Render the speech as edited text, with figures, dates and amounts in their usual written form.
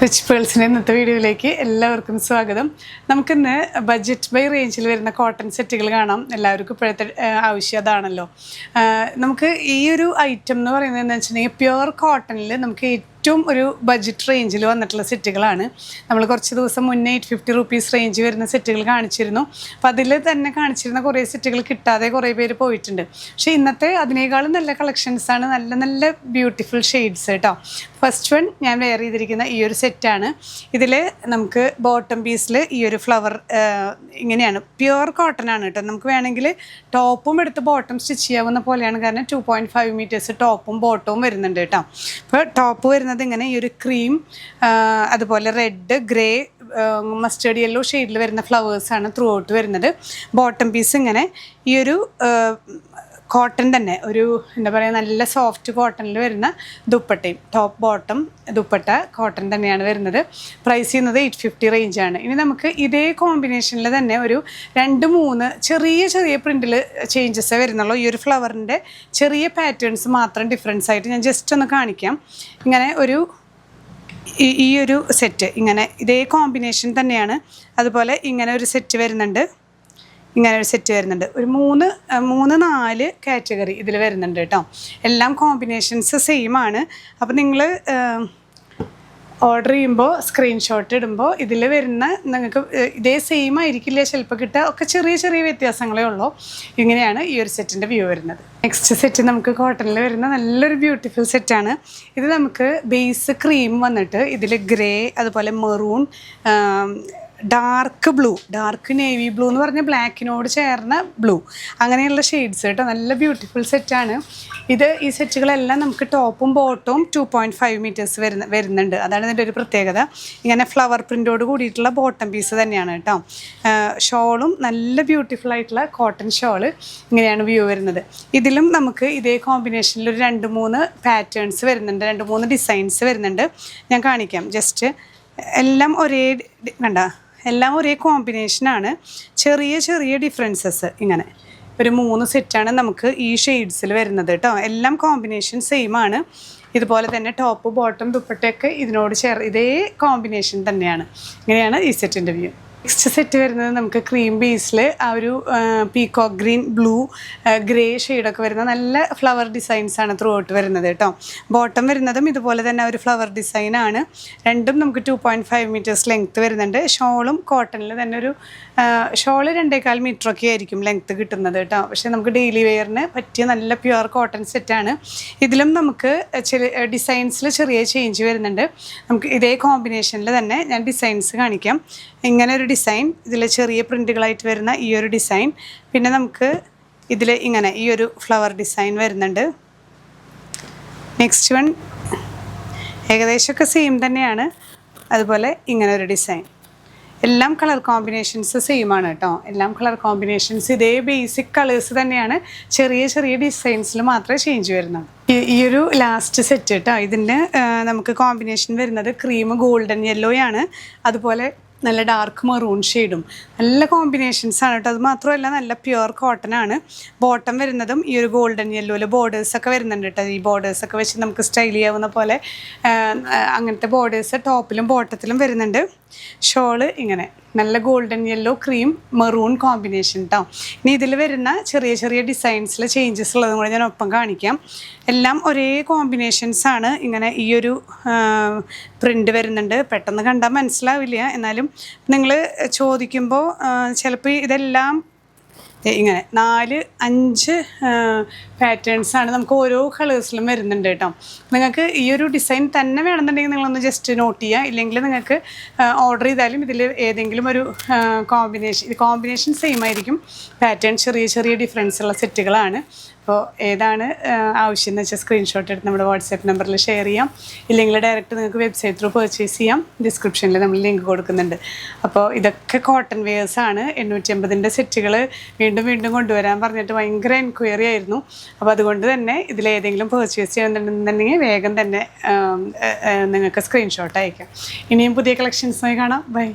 Rich പേൾസിൻ്റെ ഇന്നത്തെ വീഡിയോയിലേക്ക് എല്ലാവർക്കും സ്വാഗതം. നമുക്കിന്ന് ബഡ്ജറ്റ് ബൈ റേഞ്ചിൽ വരുന്ന കോട്ടൺ സെറ്റുകൾ കാണാം. എല്ലാവർക്കും ഇപ്പോഴത്തെ ആവശ്യം അതാണല്ലോ. നമുക്ക് ഈ ഒരു ഐറ്റം എന്ന് പറയുന്നത് എന്താ വെച്ചിട്ടുണ്ടെങ്കിൽ പ്യുവർ കോട്ടണിൽ നമുക്ക് ഏറ്റവും ഒരു ബഡ്ജറ്റ് റേഞ്ചിൽ വന്നിട്ടുള്ള സെറ്റുകളാണ്. നമ്മൾ കുറച്ച് ദിവസം മുന്നേ 850 റുപ്പീസ് റേഞ്ച് വരുന്ന സെറ്റുകൾ കാണിച്ചിരുന്നു. അപ്പോൾ അതിൽ തന്നെ കാണിച്ചിരുന്ന കുറേ സെറ്റുകൾ കിട്ടാതെ കുറേ പേര് പോയിട്ടുണ്ട്. പക്ഷേ ഇന്നത്തെ അതിനേക്കാളും നല്ല കളക്ഷൻസാണ്, നല്ല നല്ല ബ്യൂട്ടിഫുൾ ഷെയ്ഡ്സ് കേട്ടോ. ഫസ്റ്റ് വൺ ഞാൻ വെയർ ചെയ്തിരിക്കുന്ന ഈ ഒരു സെറ്റാണ്. ഇതിൽ നമുക്ക് ബോട്ടം പീസിൽ ഈ ഒരു ഫ്ലവർ ഇങ്ങനെയാണ്, പ്യുവർ കോട്ടൺ ആണ് കേട്ടോ. നമുക്ക് വേണമെങ്കിൽ ടോപ്പും എടുത്ത് ബോട്ടം സ്റ്റിച്ച് ചെയ്യാവുന്ന പോലെയാണ്, കാരണം 2.5 മീറ്റേഴ്സ് ടോപ്പും ബോട്ടവും വരുന്നുണ്ട് കേട്ടോ. അപ്പോൾ ടോപ്പ് വരുന്നത് ഇങ്ങനെ ഈ ഒരു ക്രീം, അതുപോലെ റെഡ്, ഗ്രേ, മസ്റ്റേർഡ് യെല്ലോ ഷെയ്ഡിൽ വരുന്ന ഫ്ലവേഴ്സാണ് ത്രൂ ഔട്ട് വരുന്നത്. ബോട്ടം പീസ് ഇങ്ങനെ ഈ ഒരു കോട്ടൺ തന്നെ, ഒരു എന്താ പറയുക, നല്ല സോഫ്റ്റ് കോട്ടണിൽ വരുന്ന ദുപ്പട്ടയും, ടോപ്പ് ബോട്ടം ദുപ്പട്ട കോട്ടൺ തന്നെയാണ് വരുന്നത്. പ്രൈസ് ചെയ്യുന്നത് 850 റേഞ്ചാണ്. ഇനി നമുക്ക് ഇതേ കോമ്പിനേഷനിൽ തന്നെ ഒരു 2-3 ചെറിയ ചെറിയ പ്രിൻറ്റിൽ ചേഞ്ചസ് വരുന്നുള്ളൂ. ഈ ഒരു ഫ്ലവറിൻ്റെ ചെറിയ പാറ്റേൺസ് മാത്രം ഡിഫറൻസ് ആയിട്ട് ഞാൻ ജസ്റ്റ് ഒന്ന് കാണിക്കാം. ഇങ്ങനെ ഒരു ഈ ഒരു സെറ്റ് ഇങ്ങനെ ഇതേ കോമ്പിനേഷൻ തന്നെയാണ്. അതുപോലെ ഇങ്ങനെ ഒരു സെറ്റ് വരുന്നുണ്ട്, ഇങ്ങനെ ഒരു സെറ്റ് വരുന്നുണ്ട്. ഒരു 3-4 കാറ്റഗറി ഇതിൽ വരുന്നുണ്ട് കേട്ടോ. എല്ലാം കോമ്പിനേഷൻസ് സെയിം ആണ്. അപ്പോൾ നിങ്ങൾ ഓർഡർ ചെയ്യുമ്പോൾ സ്ക്രീൻഷോട്ട് ഇടുമ്പോൾ ഇതിൽ വരുന്ന നിങ്ങൾക്ക് ഇതേ സെയിം ആയിരിക്കില്ല ചിലപ്പോൾ കിട്ടുക, ഒക്കെ ചെറിയ ചെറിയ വ്യത്യാസങ്ങളേ ഉള്ളൂ. ഇങ്ങനെയാണ് ഈ ഒരു സെറ്റിൻ്റെ വ്യൂ വരുന്നത്. നെക്സ്റ്റ് സെറ്റ് നമുക്ക് കോട്ടണിൽ വരുന്ന നല്ലൊരു ബ്യൂട്ടിഫുൾ സെറ്റാണ്. ഇത് നമുക്ക് ബേസ് ക്രീം വന്നിട്ട് ഇതിൽ ഗ്രേ, അതുപോലെ maroon, dark blue, dark navy blue എന്ന് പറഞ്ഞാൽ ബ്ലാക്കിനോട് ചേർന്ന ബ്ലൂ, അങ്ങനെയുള്ള ഷെയ്ഡ്സ് കേട്ടോ. നല്ല ബ്യൂട്ടിഫുൾ സെറ്റാണ് ഇത്. ഈ സെറ്റുകളെല്ലാം നമുക്ക് ടോപ്പും ബോട്ടവും 2.5 മീറ്റേഴ്സ് വരുന്നുണ്ട്. അതാണ് ഇതിൻ്റെ ഒരു പ്രത്യേകത. ഇങ്ങനെ ഫ്ലവർ പ്രിൻ്റോട് കൂടിയിട്ടുള്ള ബോട്ടം പീസ് തന്നെയാണ് കേട്ടോ. ഷോളും നല്ല ബ്യൂട്ടിഫുൾ ആയിട്ടുള്ള കോട്ടൺ ഷോള്, ഇങ്ങനെയാണ് വ്യൂ വരുന്നത്. ഇതിലും നമുക്ക് ഇതേ കോമ്പിനേഷനിൽ ഒരു 2-3 പാറ്റേൺസ് വരുന്നുണ്ട്, 2-3 ഡിസൈൻസ് വരുന്നുണ്ട്. ഞാൻ കാണിക്കാം ജസ്റ്റ്. എല്ലാം ഒരേ കണ്ട, എല്ലാം ഒരേ കോമ്പിനേഷനാണ്, ചെറിയ ചെറിയ ഡിഫറൻസസ്. ഇങ്ങനെ ഒരു 3 സെറ്റാണ് നമുക്ക് ഈ ഷെയ്ഡ്സിൽ വരുന്നത് കേട്ടോ. എല്ലാം കോമ്പിനേഷൻ സെയിം ആണ്. ഇതുപോലെ തന്നെ ടോപ്പ് ബോട്ടം ദുപ്പട്ടയൊക്കെ ഇതിനോട് ഇതേ കോമ്പിനേഷൻ തന്നെയാണ്. ഇങ്ങനെയാണ് ഈ സെറ്റിൻ്റെ വ്യൂ. നെക്സ്റ്റ് സെറ്റ് വരുന്നത് നമുക്ക് ക്രീം ബേസിൽ ആ ഒരു പീകോക്ക് ഗ്രീൻ, ബ്ലൂ, ഗ്രേ ഷെയ്ഡൊക്കെ വരുന്ന നല്ല ഫ്ലവർ ഡിസൈൻസാണ് ത്രൂ ഔട്ട് വരുന്നത് കേട്ടോ. ബോട്ടം വരുന്നതും ഇതുപോലെ തന്നെ ഒരു ഫ്ലവർ ഡിസൈനാണ്. രണ്ടും നമുക്ക് 2.5 മീറ്റേഴ്സ് ലെങ്ത്ത് വരുന്നുണ്ട്. ഷോളും കോട്ടണിൽ തന്നെ ഒരു ഷോള് 2.25 മീറ്ററൊക്കെ ആയിരിക്കും ലെങ്ത്ത് കിട്ടുന്നത് കേട്ടോ. പക്ഷേ നമുക്ക് ഡെയിലി വെയറിന് പറ്റിയ നല്ല പ്യുവർ കോട്ടൺ സെറ്റാണ്. ഇതിലും നമുക്ക് ഡിസൈൻസിൽ ചെറിയ ചേഞ്ച് വരുന്നുണ്ട്. നമുക്ക് ഇതേ കോമ്പിനേഷനിൽ തന്നെ ഞാൻ ഡിസൈൻസ് കാണിക്കാം. ഇങ്ങനെ ഒരു ഡിസൈൻ, ഇതിൽ ചെറിയ പ്രിൻറ്റുകളായിട്ട് വരുന്ന ഈ ഒരു ഡിസൈൻ, പിന്നെ നമുക്ക് ഇതിൽ ഇങ്ങനെ ഈ ഒരു ഫ്ലവർ ഡിസൈൻ വരുന്നുണ്ട്. നെക്സ്റ്റ് വൺ ഏകദേശമൊക്കെ സെയിം തന്നെയാണ്. അതുപോലെ ഇങ്ങനെ ഒരു ഡിസൈൻ. എല്ലാം കളർ കോമ്പിനേഷൻസ് സെയിം ആണ് കേട്ടോ. എല്ലാം കളർ കോമ്പിനേഷൻസ് ഇതേ ബേസിക് കളേഴ്സ് തന്നെയാണ്, ചെറിയ ചെറിയ ഡിസൈൻസിൽ മാത്രമേ ചേഞ്ച് വരുന്നുള്ളൂ. ഈ ഒരു ലാസ്റ്റ് സെറ്റ് കേട്ടോ, ഇതിൻ്റെ നമുക്ക് കോമ്പിനേഷൻ വരുന്നത് ക്രീം ഗോൾഡൻ യെല്ലോ ആണ്, അതുപോലെ നല്ല ഡാർക്ക് മെറൂൺ ഷെയ്ഡും. നല്ല കോമ്പിനേഷൻസ് ആണ് കേട്ടോ. അത് മാത്രമല്ല നല്ല പ്യുവർ കോട്ടൺ ആണ്. ബോട്ടം വരുന്നതും ഈ ഒരു ഗോൾഡൻ യെല്ലോയിൽ ബോർഡേഴ്സൊക്കെ വരുന്നുണ്ട് കേട്ടോ. ഈ ബോർഡേഴ്സൊക്കെ വെച്ച് നമുക്ക് സ്റ്റൈൽ ചെയ്യാവുന്ന പോലെ അങ്ങനത്തെ ബോർഡേഴ്സ് ടോപ്പിലും ബോട്ടത്തിലും വരുന്നുണ്ട്. ഷോള് ഇങ്ങനെ നല്ല golden yellow cream maroon combination കേട്ടോ. ഇനി ഇതിൽ വരുന്ന ചെറിയ ചെറിയ ഡിസൈൻസിൽ ചേഞ്ചസ് ഉള്ളതും കൂടെ ഞാൻ ഒപ്പം കാണിക്കാം. എല്ലാം ഒരേ കോമ്പിനേഷൻസ് ആണ്. ഇങ്ങനെ ഈ ഒരു പ്രിൻ്റ് വരുന്നുണ്ട്. പെട്ടെന്ന് കണ്ടാൽ മനസ്സിലാവില്ല, എന്നാലും നിങ്ങൾ ചോദിക്കുമ്പോൾ ചിലപ്പോൾ ഇതെല്ലാം ഇങ്ങനെ 4-5 പാറ്റേൺസാണ് നമുക്ക് ഓരോ കളേഴ്സിലും വരുന്നുണ്ട് കേട്ടോ. നിങ്ങൾക്ക് ഈ ഒരു ഡിസൈൻ തന്നെ വേണമെന്നുണ്ടെങ്കിൽ നിങ്ങളൊന്ന് ജസ്റ്റ് നോട്ട് ചെയ്യുക. ഇല്ലെങ്കിൽ നിങ്ങൾക്ക് ഓർഡർ ചെയ്താലും ഇതിൽ ഏതെങ്കിലും ഒരു കോമ്പിനേഷൻ സെയിം ആയിരിക്കും. പാറ്റേൺ ചെറിയ ചെറിയ ഡിഫറൻസ് ഉള്ള സെറ്റുകളാണ്. അപ്പോൾ ഏതാണ് ആവശ്യം എന്ന് വെച്ചാൽ സ്ക്രീൻഷോട്ട് എടുത്ത് നമ്മുടെ വാട്സാപ്പ് നമ്പറിൽ ഷെയർ ചെയ്യാം. ഇല്ലെങ്കിൽ ഡയറക്റ്റ് നിങ്ങൾക്ക് വെബ്സൈറ്റ് ത്രൂ പർച്ചേസ് ചെയ്യാം. ഡിസ്ക്രിപ്ഷനിൽ നമ്മൾ ലിങ്ക് കൊടുക്കുന്നുണ്ട്. അപ്പോൾ ഇതൊക്കെ കോട്ടൺ വെയേഴ്സാണ്. 850ൻ്റെ സെറ്റുകൾ വീണ്ടും വീണ്ടും കൊണ്ടുവരാൻ പറഞ്ഞിട്ട് ഭയങ്കര എൻക്വയറി ആയിരുന്നു. അപ്പോൾ അതുകൊണ്ട് തന്നെ ഇതിലേതെങ്കിലും പർച്ചേസ് ചെയ്യുന്നുണ്ടെന്നുണ്ടെങ്കിൽ വേഗം തന്നെ നിങ്ങൾക്ക് സ്ക്രീൻഷോട്ട് അയക്കാം. ഇനിയും പുതിയ കളക്ഷൻസുമായി കാണാം. ബൈ.